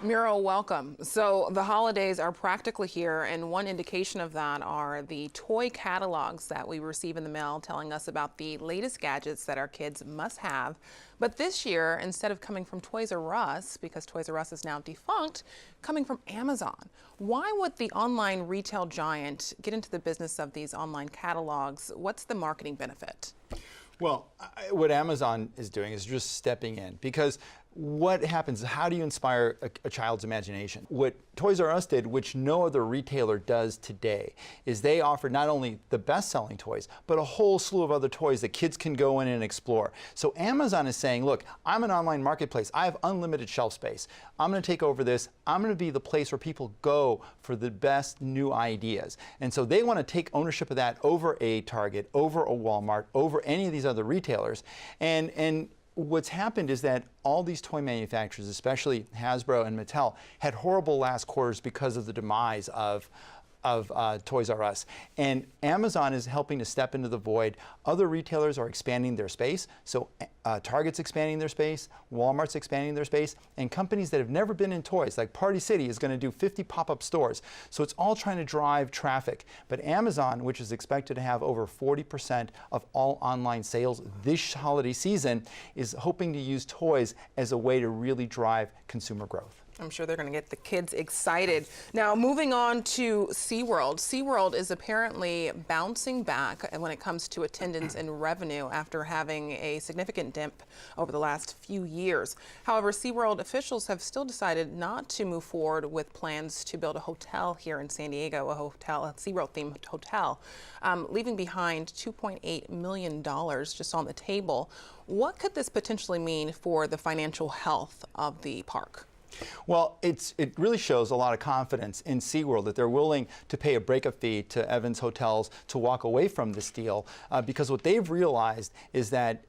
Miro, welcome. So the holidays are practically here, and one indication of that are the toy catalogs that we receive in the mail telling us about the latest gadgets that our kids must have. But this year, instead of coming from Toys R Us, because Toys R Us is now defunct, coming from Amazon. Why would the online retail giant get into the business of these online catalogs? What's the marketing benefit? Well, what Amazon is doing is just stepping in, because what happens, how do you inspire a child's imagination? What Toys R Us did, which no other retailer does today, is they offer not only the best-selling toys, but a whole slew of other toys that kids can go in and explore. So Amazon is saying, look, I'm an online marketplace. I have unlimited shelf space. I'm going to take over this. I'm going to be the place where people go for the best new ideas. And so they want to take ownership of that over a Target, over a Walmart, over any of these other retailers. And what's happened is that all these toy manufacturers, especially Hasbro and Mattel, had horrible last quarters because of the demise of Toys R Us. And Amazon is helping to step into the void. Other retailers are expanding their space. So Target's expanding their space, Walmart's expanding their space, and companies that have never been in toys, like Party City, is going to do 50 pop-up stores. So it's all trying to drive traffic. But Amazon, which is expected to have over 40% of all online sales this holiday season, is hoping to use toys as a way to really drive consumer growth. I'm sure they're going to get the kids excited. Now, moving on to SeaWorld. SeaWorld is apparently bouncing back when it comes to attendance and revenue after having a significant dip over the last few years. However, SeaWorld officials have still decided not to move forward with plans to build a hotel here in San Diego, a SeaWorld-themed hotel, leaving behind $2.8 million just on the table. What could this potentially mean for the financial health of the park? Well, it really shows a lot of confidence in SeaWorld that they're willing to pay a breakup fee to Evans Hotels to walk away from this deal, because what they've realized is that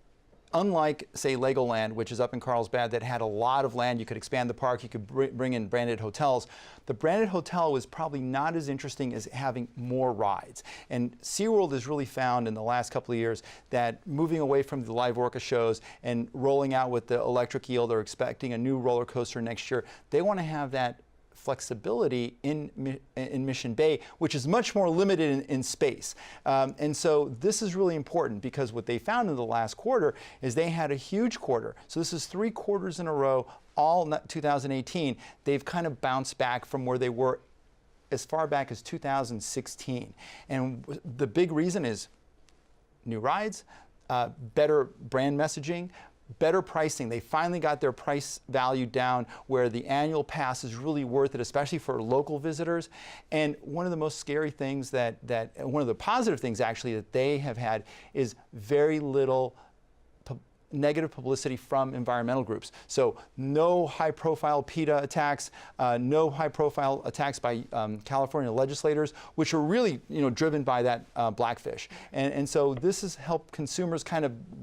unlike, say, Legoland, which is up in Carlsbad, that had a lot of land, you could expand the park, you could bring in branded hotels. The branded hotel was probably not as interesting as having more rides. And SeaWorld has really found in the last couple of years that moving away from the live orca shows and rolling out with the electric eel, they're expecting a new roller coaster next year. They want to have that flexibility in Mission Bay, which is much more limited in space. And so this is really important, because what they found in the last quarter is they had a huge quarter. So this is 3 quarters in a row, all 2018. They've kind of bounced back from where they were as far back as 2016. And the big reason is new rides, better brand messaging, better pricing. They finally got their price value down where the annual pass is really worth it, especially for local visitors. And one of the most scary things one of the positive things actually that they have had is very little negative publicity from environmental groups. So no high-profile PETA attacks, no high-profile attacks by California legislators, which are really, driven by that blackfish. And so this has helped consumers kind of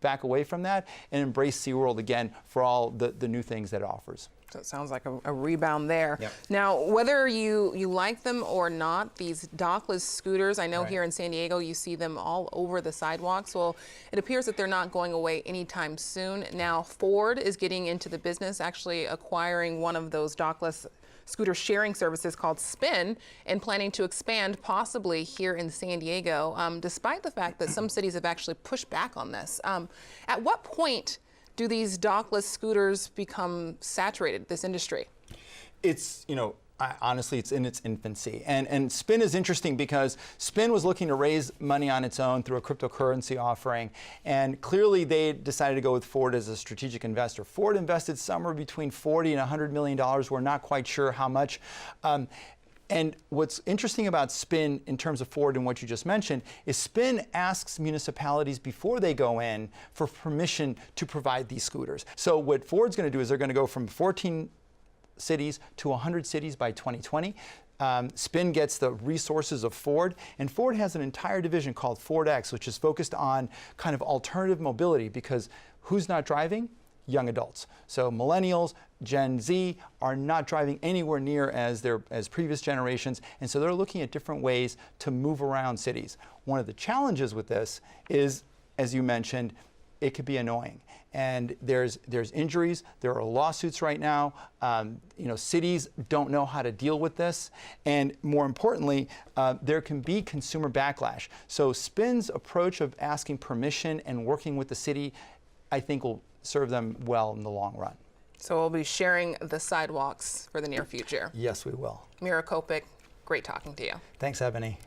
back away from that and embrace SeaWorld again for all the new things that it offers. So it sounds like a rebound there. Yep. Now, whether you like them or not, these dockless scooters, I know here in San Diego you see them all over the sidewalks. Well, it appears that they're not going away anytime soon. Now, Ford is getting into the business, actually acquiring one of those dockless scooter sharing services called Spin, and planning to expand possibly here in San Diego, despite the fact that some cities have actually pushed back on this. At what point do these dockless scooters become saturated, this industry? It's, honestly, it's in its infancy. And Spin is interesting because Spin was looking to raise money on its own through a cryptocurrency offering. And clearly they decided to go with Ford as a strategic investor. Ford invested somewhere between $40 and $100 million. We're not quite sure how much. And what's interesting about Spin in terms of Ford and what you just mentioned is Spin asks municipalities before they go in for permission to provide these scooters. So what Ford's going to do is they're going to go from 14 cities to 100 cities by 2020. Spin gets the resources of Ford, and Ford has an entire division called Ford X, which is focused on kind of alternative mobility, because who's not driving? Young adults. So millennials, Gen Z are not driving anywhere near as previous generations, and so they're looking at different ways to move around cities. One of the challenges with this is, as you mentioned, it could be annoying. and there's injuries. There are lawsuits right now. Cities don't know how to deal with this, and more importantly, there can be consumer backlash. So Spin's approach of asking permission and working with the city, I think, will serve them well in the long run. So we'll be sharing the sidewalks for the near future. Yes, we will. Miro Copic, great talking to you. Thanks, Ebony.